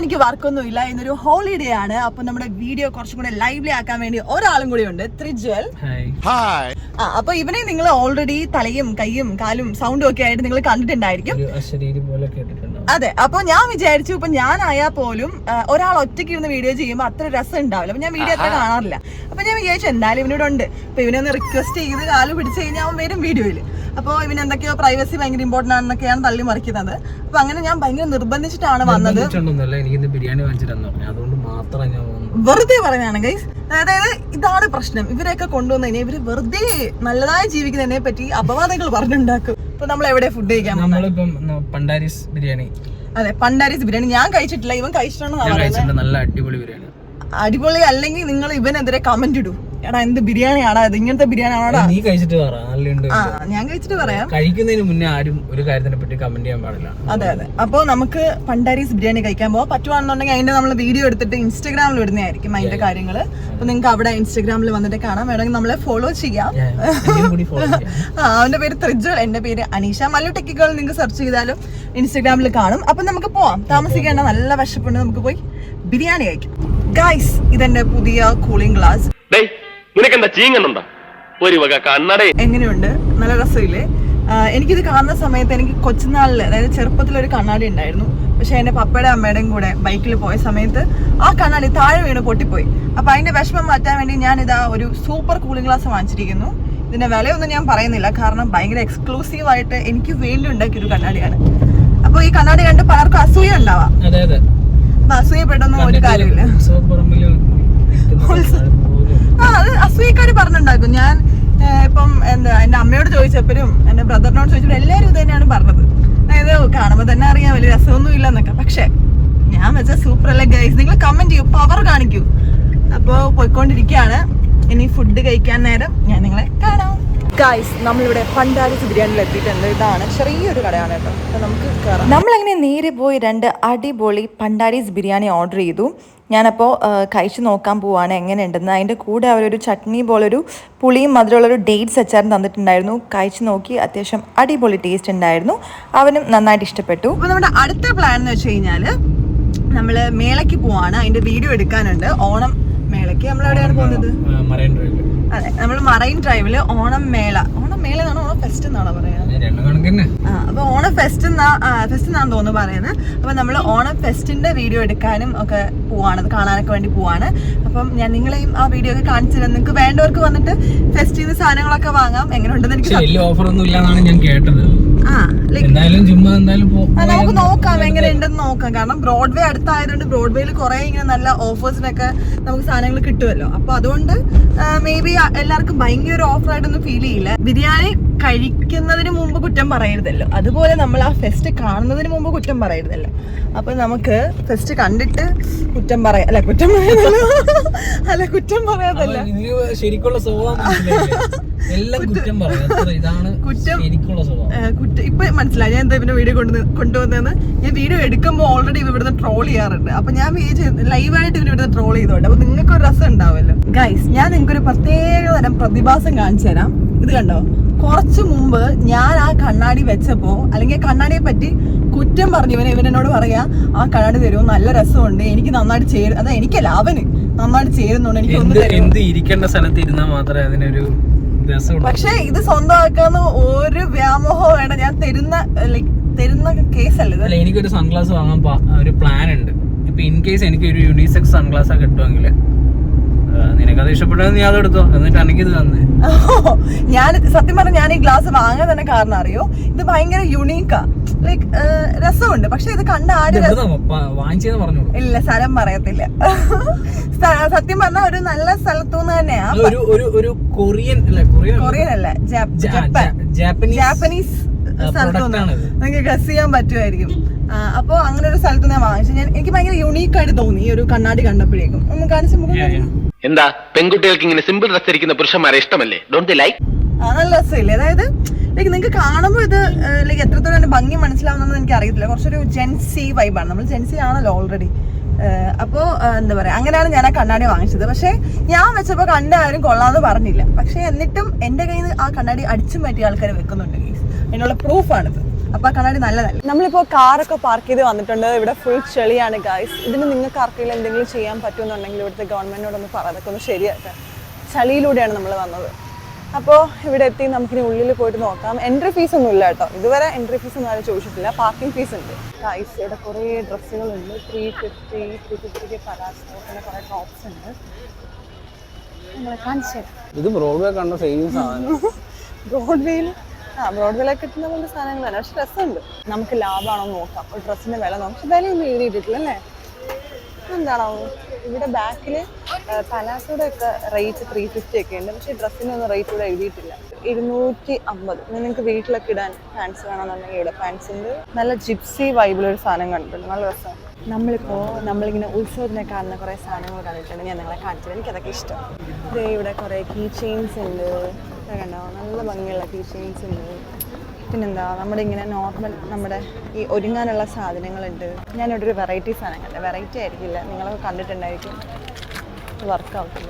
എനിക്ക് വർക്കൊന്നും ഇല്ല, ഇന്നൊരു ഹോളിഡേ ആണ്. അപ്പൊ നമ്മുടെ വീഡിയോ കുറച്ചും കൂടെ ലൈവ്ലി ആക്കാൻ വേണ്ടി ഒരാളും കൂടി ഉണ്ട്, ത്രിജ്വൽ. അപ്പൊ ഇവനെ നിങ്ങൾ ഓൾറെഡി തലയും കൈയും കാലും സൗണ്ടും ഒക്കെ ആയിട്ട് നിങ്ങൾ കണ്ടിട്ടുണ്ടായിരിക്കും. അതെ, അപ്പൊ ഞാൻ വിചാരിച്ചു ഇപ്പൊ ഞാനായാൽ പോലും ഒരാൾ ഒറ്റയ്ക്ക് ഇരുന്ന് വീഡിയോ ചെയ്യുമ്പോൾ അത്ര രസം ഉണ്ടാവില്ല. അപ്പൊ ഞാൻ വീഡിയോ അത്ര കാണാറില്ല. അപ്പൊ ഞാൻ വിചാരിച്ചു എന്തായാലും ഇവനോട് ഉണ്ട്, അപ്പൊ ഇവനൊന്ന് റിക്വസ്റ്റ് ചെയ്ത് കാല് പിടിച്ചു കഴിഞ്ഞാൽ അവൻ വരും വീഡിയോയിൽ. അപ്പോൾ ഇവന് എന്തൊക്കെയോ പ്രൈവസി ഭയങ്കര ഇമ്പോർട്ടന്റ് ആണെന്നൊക്കെയാണ് തള്ളി മറിക്കുന്നത്. അപ്പൊ അങ്ങനെ ഞാൻ ഭയങ്കര നിർബന്ധിച്ചിട്ടാണ് വന്നത്. വെറുതെ പറഞ്ഞാണ് ഗൈസ്. അതായത് ഇതാണ് പ്രശ്നം, ഇവരെയൊക്കെ കൊണ്ടുവന്നു കഴിഞ്ഞാൽ ഇവര് വെറുതെ നല്ലതായി ജീവിക്കുന്നതിനെ പറ്റി അപവാദങ്ങൾ പറഞ്ഞുണ്ടാക്കും. ഇപ്പൊ നമ്മൾ എവിടെ ഫുഡ് കഴിക്കാൻ? പണ്ടാരിസ് ബിരിയാണി. അതെ, പണ്ടാരിസ് ബിരിയാണി ഞാൻ കഴിച്ചിട്ടില്ല, ഇവൻ കഴിച്ചിട്ടുണ്ടെന്ന്. നല്ല അടിപൊളി ബിരിയാണി. അടിപൊളി അല്ലെങ്കിൽ നിങ്ങൾ ഇവനെതിരെ കമന്റ് ഇടൂ, എടാ എന്ത് ബിരിയാണി ആടാ ഇത്, ഇങ്ങനത്തെ ബിരിയാണി ആണോടാ. നീ കഴിച്ചിട്ട് ഞാൻ കഴിച്ചിട്ട് പറയാം. കഴിക്കുന്നതിന് മുന്നേ ആരും ഒരു കാര്യത്തിനെ പറ്റി കമന്റ് ചെയ്യാൻ പാടില്ല. അതെ അതെ. അപ്പൊ നമുക്ക് പണ്ടാരീസ് ബിരിയാണി കഴിക്കാൻ പോവാം. പറ്റുവാണെന്നുണ്ടെങ്കിൽ അതിന്റെ നമ്മൾ വീഡിയോ എടുത്തിട്ട് ഇൻസ്റ്റാഗ്രാമിൽ ഇടുന്നതായിരിക്കും അതിന്റെ കാര്യങ്ങള്. അപ്പൊ നിങ്ങൾക്ക് അവിടെ ഇൻസ്റ്റാഗ്രാമിൽ വന്നിട്ട് കാണാം, വേണമെങ്കിൽ നമ്മളെ ഫോളോ ചെയ്യാം. അവന്റെ പേര് ത്രിജ്വൽ, എന്റെ പേര് അനീഷ. മല്ലു ടെക്കികൾ നിങ്ങൾക്ക് സെർച്ച് ചെയ്താലും ഇൻസ്റ്റാഗ്രാമിൽ കാണും. അപ്പൊ നമുക്ക് പോവാം, താമസിക്കേണ്ട, നല്ല വിശപ്പുണ്ട്, നമുക്ക് പോയി ബിരിയാണി കഴിക്കാം. ഗൈസ്, ഇതെന്റെ പുതിയ കൂളിംഗ് ഗ്ലാസ്. എങ്ങനെയുണ്ട്? നല്ല രസമില്ലേ? എനിക്കിത് കാണുന്ന സമയത്ത് എനിക്ക് കൊച്ചുനാളില്, അതായത് ചെറുപ്പത്തിലൊരു കണ്ണാടി ഉണ്ടായിരുന്നു. പക്ഷെ എന്റെ പപ്പയുടെ അമ്മയുടെയും കൂടെ ബൈക്കിൽ പോയ സമയത്ത് ആ കണ്ണാടി താഴെ വീണ് പൊട്ടിപ്പോയി. അപ്പൊ അതിന്റെ വിഷമം മാറ്റാൻ വേണ്ടി ഞാൻ ഇതാ ഒരു സൂപ്പർ കൂളിംഗ് ഗ്ലാസ് വാങ്ങിച്ചിരിക്കുന്നു. ഇതിന്റെ വിലയൊന്നും ഞാൻ പറയുന്നില്ല, കാരണം ഭയങ്കര എക്സ്ക്ലൂസീവ് ആയിട്ട് എനിക്ക് വേണ്ടി ഉണ്ടാക്കിയൊരു കണ്ണാടിയാണ്. അപ്പൊ ഈ കണ്ണാടി കണ്ട് പലർക്കും അസൂയ ഉണ്ടാവാം. അസൂയപ്പെട്ടൊന്നും ഒരു കാര്യമില്ല. അത് അസൂയക്കാര് പറഞ്ഞുണ്ടാക്കും. ഞാൻ ഇപ്പം എന്താ എന്റെ അമ്മയോട് ചോദിച്ചപ്പോഴും എന്റെ ബ്രദറിനോട് ചോദിച്ചപ്പോഴും എല്ലാവരും ഇത് തന്നെയാണ് പറഞ്ഞത്. അതായത് കാണുമ്പോ തന്നെ അറിയാം വലിയ രസമൊന്നും ഇല്ല എന്നൊക്കെ. പക്ഷെ ഞാൻ വെച്ച സൂപ്പർ അല്ലേ ഗൈസ്, നിങ്ങൾ കമന്റ് ചെയ്യൂ, പവർ കാണിക്കൂ. അപ്പൊ പോയിക്കൊണ്ടിരിക്കുകയാണ്. ഇനി ഫുഡ് കഴിക്കാൻ നേരം ഞാൻ നിങ്ങളെ കാണാം. ഗൈസ്, നമ്മളിവിടെ പണ്ടാരിസ് ബിരിയാണിയിൽ എത്തിയിട്ടുണ്ട്. ഇതാണ് ചെറിയൊരു കടയാണ് കേട്ടോ. അപ്പൊ നമുക്ക് കയറാം. നമ്മളങ്ങനെ നേരെ പോയി 2 അടിപൊളി പണ്ടാരിസ് ബിരിയാണി ഓർഡർ ചെയ്തു. ഞാനപ്പോൾ കഴിച്ച് നോക്കാൻ പോവാണ് എങ്ങനെയുണ്ടെന്ന്. അതിൻ്റെ കൂടെ അവരൊരു ചട്നി പോലൊരു പുളിയും മധുരമുള്ളൊരു ഡേറ്റ്സ് അച്ചാറും തന്നിട്ടുണ്ടായിരുന്നു. കഴിച്ച് നോക്കി, അത്യാവശ്യം അടിപൊളി ടേസ്റ്റ് ഉണ്ടായിരുന്നു. അവനും നന്നായിട്ട് ഇഷ്ടപ്പെട്ടു. അപ്പോൾ നമ്മുടെ അടുത്ത പ്ലാൻ എന്ന് വെച്ച് കഴിഞ്ഞാൽ നമ്മൾ മേളയ്ക്ക് പോവാണ്. അതിൻ്റെ വീഡിയോ എടുക്കാനുണ്ട്. ഓണം മേളയ്ക്ക് നമ്മൾ എവിടെയാണ് പോകുന്നത്? അതെ, നമ്മൾ മറൈൻ ഡ്രൈവില് ഓണം മേള എന്നാണോ ഓണം ഫെസ്റ്റ് എന്നാണോ പറയുന്നത്? അപ്പൊ ഓണം ഫെസ്റ്റ് എന്നാണ് തോന്നുന്നു പറയുന്നത്. അപ്പൊ നമ്മൾ ഓണം ഫെസ്റ്റിന്റെ വീഡിയോ എടുക്കാനും ഒക്കെ പോവാണ്, അത് കാണാനൊക്കെ വേണ്ടി പോവാണ്. അപ്പം ഞാൻ നിങ്ങളെയും ആ വീഡിയോ ഒക്കെ കാണിച്ചു തരാം. നിങ്ങൾക്ക് വേണ്ടവർക്ക് വന്നിട്ട് ഫെസ്റ്റിന് സാധനങ്ങളൊക്കെ വാങ്ങാം. എങ്ങനെ ഉണ്ടെന്ന് എനിക്ക് നമുക്ക് നോക്കാം, എങ്ങനെ ഉണ്ടെന്ന് നോക്കാം. കാരണം ബ്രോഡ്വേ അടുത്തായതുകൊണ്ട് ബ്രോഡ്വേയിൽ കുറെ ഇങ്ങനെ നല്ല ഓഫേഴ്സിനൊക്കെ നമുക്ക് സാധനങ്ങൾ കിട്ടുമല്ലോ. അപ്പൊ അതുകൊണ്ട് മേ ബി എല്ലാവർക്കും ഭയങ്കര ഓഫർ ആയിട്ടൊന്നും ഫീൽ ചെയ്യില്ല. ബിരിയാണി കഴിക്കുന്നതിന് മുമ്പ് കുറ്റം പറയരുതല്ലോ, അതുപോലെ നമ്മൾ ആ ഫെസ്റ്റ് കാണുന്നതിന് മുമ്പ് കുറ്റം പറയരുതല്ലോ. അപ്പൊ നമുക്ക് ഫെസ്റ്റ് കണ്ടിട്ട് കുറ്റം പറയാതല്ല ശരിക്കുള്ള സ്വഭാവം ഇപ്പൊ മനസ്സിലായി ഞാൻ എന്താ ഇവന്റെ വീഡിയോ കൊണ്ടുവന്നതെന്ന്. ഞാൻ വീഡിയോ എടുക്കുമ്പോൾ ഓൾറെഡി ഇവിടുന്ന് ട്രോൾ ചെയ്യാറുണ്ട്. അപ്പൊ ഞാൻ ലൈവായിട്ട് ഇവിടുന്ന് ട്രോൾ ചെയ്തോണ്ട്. അപ്പൊ നിങ്ങൾക്ക് ഒരു രസം ഉണ്ടാവുമല്ലോ. ഗൈസ്, ഞാൻ നിങ്ങൾക്കൊരു പ്രത്യേക തരം പ്രതിഭാസം കാണിച്ചു തരാം. ഇത് കണ്ടോ? കുറച്ചു മുമ്പ് ഞാൻ ആ കണ്ണാടി വെച്ചപ്പോ, അല്ലെങ്കിൽ കണ്ണാടിയെ പറ്റി കുറ്റം പറഞ്ഞു ഇവനോട് പറയാ ആ കണ്ണാടി തരുമോ, നല്ല രസമുണ്ട്, എനിക്ക് നന്നായിട്ട് ചേരും. അതാ എനിക്കല്ല, അവന് നന്നായിട്ട് ചേരുന്നുണ്ട്, എനിക്ക് ഒന്ന് ഇരിക്കേണ്ട സ്ഥലത്ത് ഇരുന്നാൽ മാത്രമേ അതിനൊരു. പക്ഷെ ഇത് സ്വന്തമാക്കാന്ന് ഒരു വ്യാമോഹം വേണം. ഞാൻ തരുന്ന കേസല്ല. എനിക്കൊരു സൺഗ്ലാസ് വാങ്ങാൻ ഒരു പ്ലാൻ ഉണ്ട്. ഇപ്പൊ ഇൻ കേസ് എനിക്ക് ഒരു യൂണിസെക്സ് സൺഗ്ലാസ് കിട്ടുമെങ്കിൽ നിനക്കത് ഇഷ്ടപ്പെട്ടത് നീ അതെടുത്തോ, എന്നിട്ട് എനിക്കിത് തന്നെ. ഞാൻ സത്യം പറഞ്ഞ ഞാൻ ഈ ഗ്ലാസ് വാങ്ങാൻ തന്നെ കാരണം അറിയോ, ഇത് ഭയങ്കര യുണീക്കാ, ലൈക്ക് രസമുണ്ട്. പക്ഷെ ഇത് കണ്ട ആരും ഇല്ല, സ്ഥലം പറയത്തില്ല. സത്യം പറഞ്ഞ ഒരു നല്ല സ്ഥലത്തുനിന്ന് തന്നെയാ. കൊറിയൻ അല്ല, ജാപ്പനീസ് സ്ഥലത്തുനിന്ന് നിങ്ങൾക്ക് ഗസ് ചെയ്യാൻ പറ്റുമായിരിക്കും. അപ്പൊ അങ്ങനെ ഒരു സ്ഥലത്ത് ഞാൻ വാങ്ങിച്ചു. എനിക്ക് ഭയങ്കര യുണീക്കായിട്ട് തോന്നി ഈ ഒരു കണ്ണാടി കണ്ടപ്പോഴേക്കും. ഒന്ന് കാണിച്ചു. എന്താ പെൺകുട്ടികൾക്ക് ഇങ്ങനെ സിമ്പിൾ ഡ്രസ് ധരിക്കുന്ന പുരുഷന്മാരെ ഇഷ്ടമല്ലേ? Don't they like? നല്ല രസമില്ലേ? അതായത് ലൈക്ക് നിങ്ങൾക്ക് കാണുമ്പോൾ ഇത് ലൈക്ക് എത്രത്തോളം ഭംഗി മനസ്സിലാവുന്നതെന്ന് എനിക്ക് അറിയത്തില്ല. കുറച്ചൊരു ജെൻസി വൈബാണ്. നമ്മൾ ജെൻസി ആണല്ലോ ഓൾറെഡി. അപ്പോൾ എന്താ പറയാ, അങ്ങനെയാണ് ഞാൻ ആ കണ്ണാടി വാങ്ങിച്ചത്. പക്ഷെ ഞാൻ വെച്ചപ്പോൾ കണ്ട ആരും കൊള്ളാമെന്ന് പറഞ്ഞില്ല. പക്ഷെ എന്നിട്ടും എന്റെ കയ്യിൽ നിന്ന് ആ കണ്ണാടി അടിച്ചു മാറ്റിയ ആൾക്കാർ വെക്കുന്നുണ്ട്. അതിനുള്ള പ്രൂഫാണിത്. അപ്പോൾ ആ കണ്ണാടി നല്ലതല്ല. നമ്മളിപ്പോൾ കാറൊക്കെ പാർക്ക് ചെയ്ത് വന്നിട്ടുണ്ട്. ഇവിടെ ഫുൾ ചെളിയാണ് ഗൈസ്. ഇതിന് നിങ്ങൾക്ക് ആർക്കെങ്കിലും എന്തെങ്കിലും ചെയ്യാൻ പറ്റുമെന്നുണ്ടെങ്കിൽ ഇവിടുത്തെ ഗവൺമെൻറ്റിനോടൊന്ന് പറ, അതൊക്കെ ഒന്ന് ശരിയാക്കാം. ചളിയിലൂടെയാണ് നമ്മൾ വന്നത്. അപ്പോൾ ഇവിടെ എത്തി നമുക്കിനി ഉള്ളിൽ പോയിട്ട് നോക്കാം. എൻട്രി ഫീസ് ഒന്നും ഇല്ല കേട്ടോ, ഇതുവരെ എൻട്രി ഫീസ് ഒന്നും ആരും ചോദിച്ചിട്ടില്ല. പാർക്കിംഗ് ഫീസ് ഉണ്ട് ഗൈസ്. ഇവിടെ കുറേ ഡ്രസ്സുകളുണ്ട്. 350 പലാസോ, പിന്നെ കുറേ ടോപ്സ് ഉണ്ട്. നിങ്ങളെ കാണിച്ചു തരാം. ഇത് ബ്രോഡ്വേ കണ്ട സെയിം സാധനം. ബ്രോഡ്വേയിലൊക്കെ കിട്ടുന്ന പോലെ സാധനങ്ങളാണ്, പക്ഷെ രസമുണ്ട്. നമുക്ക് ലാഭമാണോ നോക്കാം. ഒരു ഡ്രസ്സിൻ്റെ വില നോക്കാം. പക്ഷെ വിലയൊന്നും എഴുതിയിട്ടില്ല അല്ലേ? എന്താണോ ഇവിടെ ബാക്കിൽ പലാസോയുടെ ഒക്കെ റേറ്റ് 350 ഒക്കെ ഉണ്ട്, പക്ഷേ ഡ്രസ്സിനൊന്നും റേറ്റ് ഇവിടെ എഴുതിയിട്ടില്ല. 250. നിങ്ങൾക്ക് വീട്ടിലൊക്കെ ഇടാൻ പാൻസ് വേണമെന്നുണ്ടെങ്കിൽ ഇവിടെ പാൻസ് ഉണ്ട്. നല്ല ജിപ്സി വൈബിലൊരു സാധനം കണ്ടിട്ടുണ്ട്, നല്ല രസമാണ്. നമ്മളിങ്ങനെ ഉത്സവത്തിനെ കാണുന്ന കുറേ സാധനങ്ങൾ കണ്ടിട്ടുണ്ട്. ഞാൻ നിങ്ങളെ കാണിച്ചത്, എനിക്കതൊക്കെ ഇഷ്ടം. ഇവിടെ കുറേ കീ ചെയിൻസ് ഉണ്ട്, കണ്ടോ, നല്ല ഭംഗിയുള്ള കീ ചെയിൻസ് ഉണ്ട്. പിന്നെന്താ നമ്മുടെ ഇങ്ങനെ നോർമൽ നമ്മുടെ ഈ ഒരുങ്ങാനുള്ള സാധനങ്ങളുണ്ട്. ഞാനിവിടെ ഒരു വെറൈറ്റി സാധനം കണ്ടത്. വെറൈറ്റി ആയിരിക്കില്ല, നിങ്ങളൊക്കെ കണ്ടിട്ടുണ്ടായിരിക്കും. വർക്കൗട്ടിൽ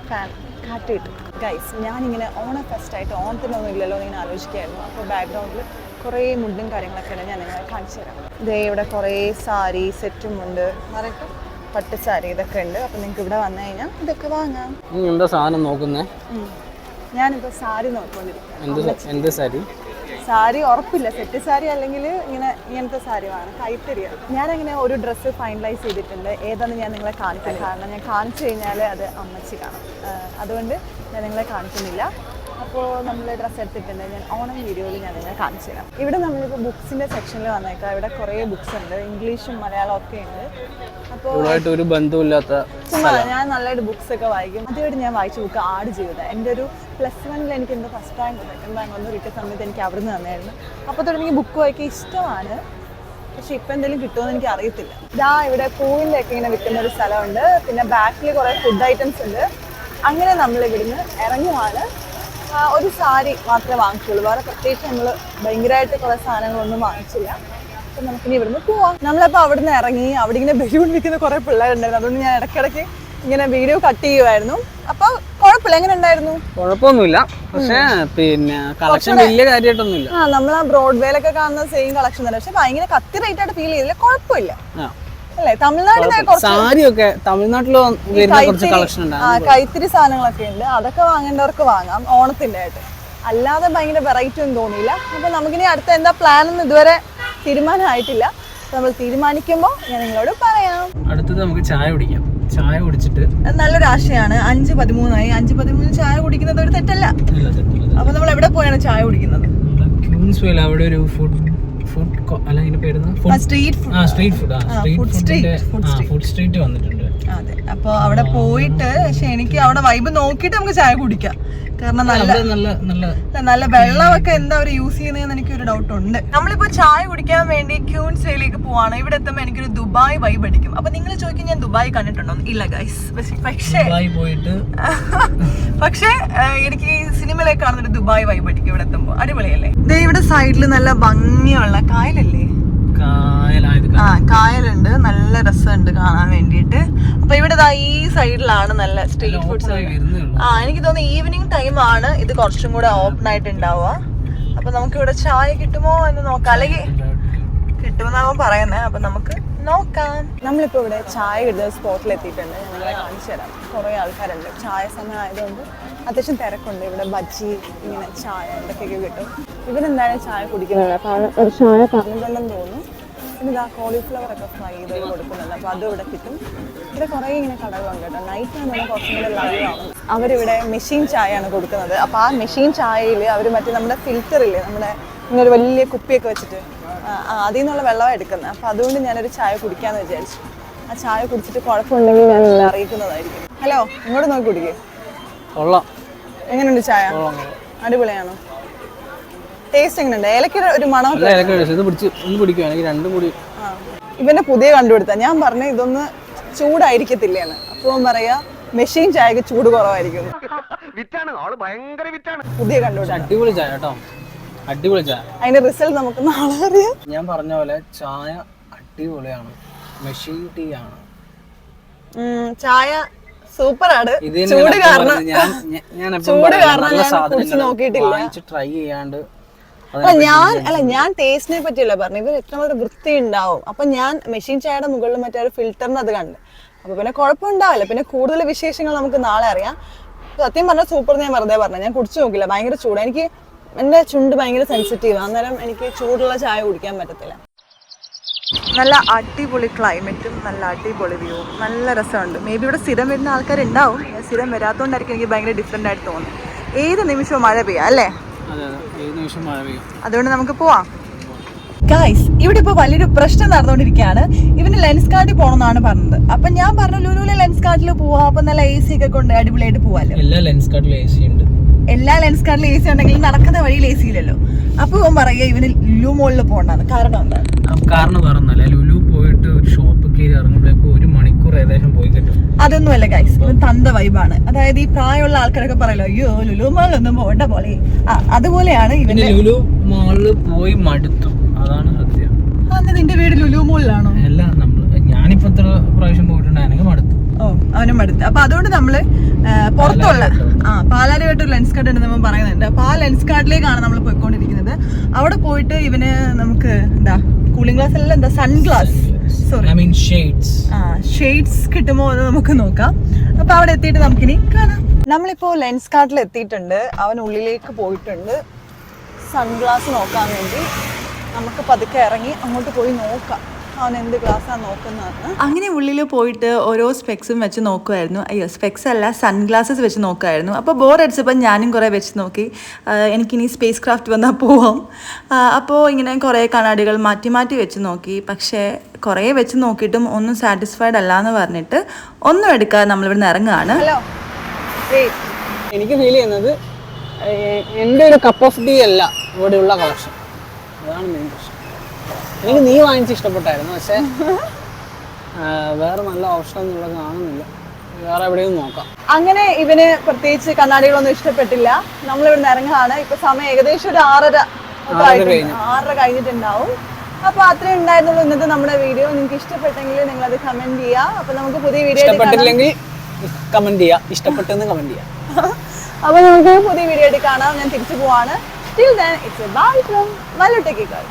ഫാൻ കാറ്റ് കിട്ടും ഗൈസ്. ഞാനിങ്ങനെ ഫെസ്റ്റായിട്ട് ഓണത്തിനൊന്നും ഇല്ലല്ലോ ഇങ്ങനെ ആലോചിക്കുകയായിരുന്നു. അപ്പോൾ ബാക്ക്ഗ്രൗണ്ടിൽ കുറേ മുണ്ടും കാര്യങ്ങളൊക്കെ ഉണ്ട്, ഞാൻ നിങ്ങളെ കാണിച്ചു തരാം. ഇതേ ഇവിടെ കുറേ സാരി സെറ്റും ഉണ്ട്, നിറയെ പട്ട് സാരി ഇതൊക്കെ ഉണ്ട്. അപ്പം നിങ്ങൾക്ക് ഇവിടെ വന്നു കഴിഞ്ഞാൽ ഇതൊക്കെ വാങ്ങാം. എന്താ സാധനം നോക്കുന്നേ? ഞാനിപ്പോൾ സാരി നോക്കിക്കൊണ്ടിരിക്കും. സാരി ഉറപ്പില്ല, സെറ്റ് സാരി അല്ലെങ്കിൽ ഇങ്ങനത്തെ സാരി വേണം, കൈത്തരിയാണ്. ഞാനങ്ങനെ ഒരു ഡ്രസ്സ് ഫൈനലൈസ് ചെയ്തിട്ടുണ്ട്. ഏതാണെന്ന് ഞാൻ നിങ്ങളെ കാണിക്കില്ല, കാരണം ഞാൻ കാണിച്ചു കഴിഞ്ഞാൽ അത് അമ്മച്ചി കാണും. അതുകൊണ്ട് ഞാൻ നിങ്ങളെ കാണിക്കുന്നില്ല. അപ്പോൾ നമ്മൾ ഡ്രസ്സ് എടുത്തിട്ടുണ്ട്. ഞാൻ ഓണം വീഡിയോയിൽ ഞാൻ നിങ്ങളെ കാണിച്ചു തരാം. ഇവിടെ നമ്മളിപ്പോൾ ബുക്സിൻ്റെ സെക്ഷനിൽ വന്നേക്കാം. ഇവിടെ കുറേ ബുക്സ് ഉണ്ട്, ഇംഗ്ലീഷും മലയാളം ഒക്കെ ഉണ്ട്. അപ്പോൾ ഒരു ബന്ധമില്ലാത്ത ചുമ്മാ ഞാൻ നല്ലതായിട്ട് ബുക്സ് ഒക്കെ വായിക്കും. ആദ്യമായിട്ട് ഞാൻ വായിച്ച ബുക്ക് ആടുജീവിതം. എൻ്റെ ഒരു +1 എനിക്ക് എൻ്റെ ഫസ്റ്റ് റാങ്ക് സെക്കൻഡ് റാങ്ക് ഒന്നും കിട്ടിയ സമയത്ത് എനിക്ക് അവിടെ നിന്ന് തന്നെയായിരുന്നു. അപ്പോൾ തൊട്ട് എനിക്ക് ബുക്ക് വായിക്കാൻ ഇഷ്ടമാണ്. പക്ഷെ ഇപ്പം എന്തെങ്കിലും കിട്ടുമെന്ന് എനിക്ക് അറിയത്തില്ല. ഇതാ ഇവിടെ പൂവിൻ്റെ ഒക്കെ ഇങ്ങനെ വിൽക്കുന്ന ഒരു സ്ഥലമുണ്ട്. പിന്നെ ബാക്കിൽ കുറേ ഫുഡ് ഐറ്റംസ് ഉണ്ട്. അങ്ങനെ നമ്മൾ ഇവിടുന്ന് ഇറങ്ങുവാണ്. ഒരു സാരി മാത്രമേ വാങ്ങിച്ചുള്ളൂ, വേറെ പ്രത്യേകിച്ച് നമ്മൾ ഭയങ്കരമായിട്ട് കുറേ സാധനങ്ങളൊന്നും വാങ്ങിച്ചില്ല. അപ്പം നമുക്കിനി ഇവിടുന്ന് പോവാം. നമ്മളപ്പോൾ അവിടെ നിന്ന് ഇറങ്ങി. അവിടെ ഇങ്ങനെ ബലൂൺ വിൽക്കുന്ന കുറേ പിള്ളേരുണ്ടായിരുന്നു. അതുകൊണ്ട് ഞാൻ ഇടയ്ക്കിടയ്ക്ക് ഇങ്ങനെ വീഡിയോ കട്ട് ചെയ്യുമായിരുന്നു. അപ്പോൾ കുഴപ്പമില്ല. എങ്ങനെ ഉണ്ടായിരുന്നു? കുഴപ്പമൊന്നുമില്ല, പക്ഷേ പിന്നെ കളക്ഷൻ വലിയ കാര്യമായിട്ടൊന്നുമില്ല. നമ്മൾ ആ ബ്രോഡ്വേയിലൊക്കെ കാണുന്ന സെയിം കളക്ഷൻ തന്നെ, പക്ഷെ ഭയങ്കര കത്തി റേറ്റ് ആയിട്ട് ഫീൽ ചെയ്തില്ല. കുഴപ്പമില്ല അല്ലേ? തമിഴ്നാട്ടിലെ സാരിയൊക്കെ തമിഴ്നാട്ടിൽ കൈത്തിരി സാധനങ്ങളൊക്കെ ഉണ്ട്, അതൊക്കെ വാങ്ങേണ്ടവർക്ക് വാങ്ങാം ഓണത്തിന്റെ ആയിട്ട്. അല്ലാതെ ഭയങ്കര വെറൈറ്റി ഒന്നും തോന്നിയില്ല. അപ്പൊ നമുക്കിനി അടുത്ത എന്താ പ്ലാൻ എന്ന് ഇതുവരെ തീരുമാനമായിട്ടില്ല. നമ്മൾ തീരുമാനിക്കുമ്പോൾ ഞാൻ നിങ്ങളോട് പറയാം. അടുത്തത് നമുക്ക് ചായ കുടിക്കാം. ചായ കുടിച്ചിട്ട് നല്ലൊരു ആശയാണ്. 5:13 5:13 ചായ കുടിക്കുന്നത് ഒരു തെറ്റല്ല. അപ്പൊ നമ്മൾ എവിടെ പോയാണ് ചായ കുടിക്കുന്നത്? അവിടെ ഒരു ഫുഡ് സ്ട്രീറ്റ് വന്നിട്ടുണ്ട്. അതെ, അപ്പൊ അവിടെ പോയിട്ട്, പക്ഷെ എനിക്ക് അവിടെ വൈബ് നോക്കിയിട്ട് നമുക്ക് ചായ കുടിക്കാം. കാരണം നല്ല വെള്ളമൊക്കെ എന്താ അവർ യൂസ് ചെയ്യുന്നതെന്ന് എനിക്കൊരു ഡൗട്ട് ഉണ്ട്. നമ്മളിപ്പോ ചായ കുടിക്കാൻ വേണ്ടി ക്യൂൻസയിലേക്ക് പോവാണ്. ഇവിടെ എത്തുമ്പോൾ എനിക്കൊരു ദുബായ് വൈബ് അടിക്കും. അപ്പൊ നിങ്ങൾ ചോദിക്കും ഞാൻ ദുബായ് കണ്ടിട്ടുണ്ടോ? ഇല്ല ഗൈസ്, പക്ഷേ എനിക്ക് സിനിമയിലേക്ക് കാണുന്നൊരു ദുബായ് വൈബ് അടിക്കും ഇവിടെ എത്തുമ്പോൾ. അടിപൊളിയല്ലേ? ഇവിടെ സൈഡിൽ നല്ല ഭംഗിയുള്ള കായലല്ലേ? കായലുണ്ട്, നല്ല രസമുണ്ട് കാണാൻ വേണ്ടിയിട്ട്. അപ്പൊ ഇവിടെ ഈ സൈഡിലാണ് നല്ല സ്ട്രീറ്റ് ഫുഡ്സ്. എനിക്ക് തോന്നുന്നു ഈവനിങ് ടൈം ആണ് ഇത് കുറച്ചും കൂടെ ഓപ്പൺ ആയിട്ട് ഉണ്ടാവുക. അപ്പൊ നമുക്ക് ഇവിടെ ചായ കിട്ടുമോ എന്ന് നോക്കാം, അല്ലെങ്കിൽ കിട്ടുമെന്നാവും പറയുന്നത്. അപ്പൊ നമുക്ക് നോക്കാം. നമ്മളിപ്പോ ഇവിടെ ചായ കിട്ടുന്ന സ്പോട്ടിൽ എത്തിയിട്ടുണ്ട്. ഞാൻ നിങ്ങളെ കാണിച്ചു തരാം. കുറെ ആൾക്കാരുണ്ട്. ചായ സമയം ആയതുകൊണ്ട് അത്യാവശ്യം തിരക്കുണ്ട്. ഇവിടെ ബജ്ജി, ഇങ്ങനെ ചായ എന്തൊക്കെയൊക്കെ കിട്ടും. ഇവരെന്തായാലും ചായ കുടിക്കുന്നത്. ഒരു ചായ പറഞ്ഞിട്ടുണ്ടെന്ന് തോന്നുന്നു. പിന്നെ ഇതാ കോളിഫ്ലവർ ഒക്കെ ഫ്രൈ ചെയ്ത് കൊടുക്കുന്നുണ്ട്. അപ്പോൾ അതും ഇവിടെ കിട്ടും. ഇവിടെ കുറേ ഇങ്ങനെ കടകളുണ്ട് കേട്ടോ. നൈറ്റ് ആകുമ്പോൾ കുറച്ചും കൂടെ ലൈവ് ആവും. അവരിവിടെ മെഷീൻ ചായയാണ് കൊടുക്കുന്നത്. അപ്പോൾ ആ മെഷീൻ ചായയിൽ അവർ മറ്റേ നമ്മുടെ ഫിൽറ്ററില്ലേ, നമ്മുടെ ഇങ്ങനെ ഒരു വലിയ കുപ്പിയൊക്കെ വെച്ചിട്ട് അതിൽ നിന്നുള്ള വെള്ളമാണ് എടുക്കുന്നത്. അപ്പോൾ അതുകൊണ്ട് ഞാനൊരു ചായ കുടിക്കാമെന്ന് വിചാരിച്ചു. ആ ചായ കുടിച്ചിട്ട് കുഴപ്പമുണ്ടെങ്കിൽ ഞാൻ നിങ്ങളെ അറിയിക്കുന്നതായിരിക്കും. ഹലോ, ഇങ്ങോട്ട് നോക്കി കുടിക്കേ. എങ്ങനെയുണ്ട് ചായ? അടിപൊളിയാണോ? ടേസ്റ്റ് എങ്ങനെയുണ്ട്? ഏലക്ക ഒരു മണം. ഇവന്റെ പുതിയ കണ്ടുപിടുത്ത. ഞാൻ പറഞ്ഞു ഇതൊന്ന് ചൂടായിരിക്കത്തില്ലേന്ന്. അപ്പോൾ പറയാ മെഷീൻ ചായക്ക് ചൂട് കുറവായിരിക്കും. പുതിയ കണ്ടുപിടുത്തം. അടിപൊളി ചായ കേട്ടോ, അടിപൊളി ചായ. അതിന്റെ റിസൾട്ട് നമുക്ക് നാളെ അറിയാം. ഞാൻ പറഞ്ഞ പോലെ ചായ അടിപൊളിയാണ്. മെഷീൻ ടീ ആണ്. ചായ സൂപ്പറാണ്. ഇത് തന്നെ ചൂട് ഞാൻ കാരണം പറഞ്ഞത്. ഞാൻ എപ്പോഴും ചൂട് പറയും, കാരണം നല്ല ഞാൻ കുടിച്ച് സാധനങ്ങൾ നോക്കിയിട്ടില്ല. വാങ്ങിച്ച് ട്രൈ ചെയ്യാണ്ട് ഞാൻ ടേസ്റ്റിനെ പറ്റിയല്ല പറഞ്ഞു, ഇവർ എത്രമാത്രം വൃത്തി ഉണ്ടാവും. അപ്പൊ ഞാൻ മെഷീൻ ചായയുടെ മുകളിൽ മറ്റേ ഒരു ഫിൽറ്ററിന് അത് കണ്ട്, അപ്പൊ പിന്നെ കുഴപ്പമുണ്ടാവില്ല. പിന്നെ കൂടുതൽ വിശേഷങ്ങൾ നമുക്ക് നാളെ അറിയാം. സത്യം പറഞ്ഞാൽ സൂപ്പർ ഞാൻ വെറുതെ പറഞ്ഞു, ഞാൻ കുടിച്ചു നോക്കില്ല, ഭയങ്കര ചൂട്. എനിക്ക് എൻ്റെ ചുണ്ട് ഭയങ്കര സെൻസിറ്റീവ്, അന്നേരം എനിക്ക് ചൂടുള്ള ചായ കുടിക്കാൻ പറ്റത്തില്ല. നല്ല അടിപൊളി ക്ലൈമറ്റും നല്ല അടിപൊളി വ്യൂവും നല്ല രസമുണ്ട്. മേ ബി ഇവിടെ സ്ഥിരം വരുന്ന ആൾക്കാരുണ്ടാവും, സ്ഥിരം വരാത്തതുകൊണ്ടായിരിക്കും എനിക്ക് ഭയങ്കര ഡിഫറെൻ്റ് ആയിട്ട് തോന്നുന്നു. ഏത് നിമിഷവും മഴ പെയ്യാം അല്ലേ? അതുകൊണ്ട് നമുക്ക് പോവാം. ഗൈസ്, ഇവിടെ ഇപ്പോൾ വലിയൊരു പ്രശ്നം നടന്നുകൊണ്ടിരിക്കുകയാണ്. ഇവന് ലെൻസ് കാർഡിൽ പോകണമെന്നാണ് പറഞ്ഞത്. അപ്പൊ ഞാൻ പറഞ്ഞു ലുലുവിലെ ലെൻസ് കാർഡിൽ പോവാം, അപ്പൊ നല്ല AC ഒക്കെ കൊണ്ട് അടിപൊളിയായിട്ട് പോവാല്ലോ. എല്ലാ ലെൻസ് കാർഡിലും AC ഉണ്ട്. എല്ലാ ലെൻസ് കാർഡിലും AC ഉണ്ടെങ്കിൽ നടക്കുന്ന വഴിയിൽ AC ഇല്ലല്ലോ. അപ്പൊ ഇവൻ പറയുക ഇവന് ലുലു മോളിൽ പോകണ്ടാണ്. കാരണം എന്താണ്? കാരണം പറഞ്ഞല്ല, ലുലു പോയിട്ട് ഒരു ഷോപ്പ് കയറി ഇറങ്ങുമ്പോഴേക്കും 1 മണിക്കൂർ ഏകദേശം പോയി കിട്ടും. അതൊന്നുമല്ല ഗൈസ്, ഇവൻ തന്ത വൈബാണ്. അതായത് ഈ പ്രായമുള്ള ആൾക്കാരൊക്കെ പറയല്ലോ, അയ്യോ ലുലു മോളിലൊന്നും പോകണ്ട പോലെ, അതുപോലെയാണ് ഇവന്റെ. ലുലു മോളിൽ പോയി മടുത്തു, അതാണ് സത്യം. നിന്റെ വീട് ലുലു മോളിലാണോ? അല്ല, ഞാനിപ്പോ എത്ര പ്രാവശ്യം പോയിട്ടുണ്ട്, എനിക്ക് മടുത്തു. ഓ, അവനും മടുത്ത്. അപ്പൊ അതുകൊണ്ട് നമ്മള് പുറത്തുള്ള പാലാരിവട്ടം ഒരു ലെൻസ് കാർഡ് ഉണ്ടെന്ന് നമ്മൾ പറയുന്നുണ്ട്. അപ്പൊ ആ ലെൻസ് കാർഡിലേക്കാണ് നമ്മൾ പോയിക്കൊണ്ടിരിക്കുന്നത്. അവിടെ പോയിട്ട് ഇവന് നമുക്ക് എന്താ കൂളിംഗ് ഗ്ലാസ് അല്ല, എന്താ സൺഗ്ലാസ്, സോറി ഷെയ്ഡ്സ് കിട്ടുമോ എന്ന് നമുക്ക് നോക്കാം. അപ്പൊ അവിടെ എത്തിയിട്ട് നമുക്കിനി കാണാം. നമ്മളിപ്പോ ലെൻസ് കാർഡിൽ എത്തിയിട്ടുണ്ട്. അവൻ ഉള്ളിലേക്ക് പോയിട്ടുണ്ട് സൺഗ്ലാസ് നോക്കാൻ വേണ്ടി. നമുക്ക് പതുക്കെ ഇറങ്ങി അങ്ങോട്ട് പോയി നോക്കാം അവൻ എന്ത് ഗ്ലാസ്സാണ് നോക്കുന്നതെന്ന്. അങ്ങനെ ഉള്ളിൽ പോയിട്ട് ഓരോ സ്പെക്സും വെച്ച് നോക്കുമായിരുന്നു. അയ്യോ, സ്പെക്സ് അല്ല, സൺഗ്ലാസസ് വെച്ച് നോക്കുമായിരുന്നു. അപ്പോൾ ബോർ അടിച്ചപ്പോൾ ഞാനും കുറേ വെച്ച് നോക്കി. എനിക്കിനി സ്പേസ് ക്രാഫ്റ്റ് വന്നാൽ പോവാം. അപ്പോൾ ഇങ്ങനെ കുറേ കണ്ണാടികൾ മാറ്റി മാറ്റി വെച്ച് നോക്കി. പക്ഷേ കുറേ വെച്ച് നോക്കിയിട്ടും ഒന്നും സാറ്റിസ്ഫൈഡ് അല്ല എന്ന് പറഞ്ഞിട്ട് ഒന്നും എടുക്കാതെ നമ്മളിവിടെ ഇറങ്ങുകയാണ്. എനിക്ക് ഫീൽ ചെയ്യുന്നത് എൻ്റെ ഒരു കപ്പ് ഓഫ് ടീ അല്ല ഇവിടെയുള്ള കളക്ഷൻ, അതാണ് മെയിൻ പ്രശ്നം. എനിക്ക് നീ വാങ്ങിച്ച് ഇഷ്ടപ്പെട്ടായിരുന്നു, പക്ഷേ വേറെ നല്ല ഓപ്ഷൻ ഒന്നും കാണുന്നില്ല. വേറെ എവിടെയും നോക്കാം. അങ്ങനെ ഇവന് പ്രത്യേകിച്ച് കണ്ണാടികളൊന്നും ഇഷ്ടപ്പെട്ടില്ല. നമ്മളിവിടെ ഇറങ്ങുകയാണ്. ഇപ്പൊ സമയം ഏകദേശം ഒരു 6:30 കഴിഞ്ഞിട്ടുണ്ടാവും. അപ്പൊ അത്രേ ഉണ്ടായിരുന്നുള്ളൂ ഇന്നത്തെ നമ്മുടെ വീഡിയോ. നിങ്ങൾക്ക് ഇഷ്ടപ്പെട്ടെങ്കിൽ നിങ്ങൾ അത് കമന്റ് ചെയ്യുക. അപ്പൊ നമുക്ക് പുതിയ വീഡിയോ ഇഷ്ടപ്പെട്ടില്ലെങ്കിൽ കമന്റ് ചെയ്യുക, ഇഷ്ടപ്പെട്ടെന്ന് കമന്റ് ചെയ്യുക. അപ്പൊ നമുക്ക് പുതിയ വീഡിയോ ആയിട്ട് കാണാം. ഞാൻ തിരിച്ചു പോവാണ്. Till then, it's a bye from Mallu Techie Girl.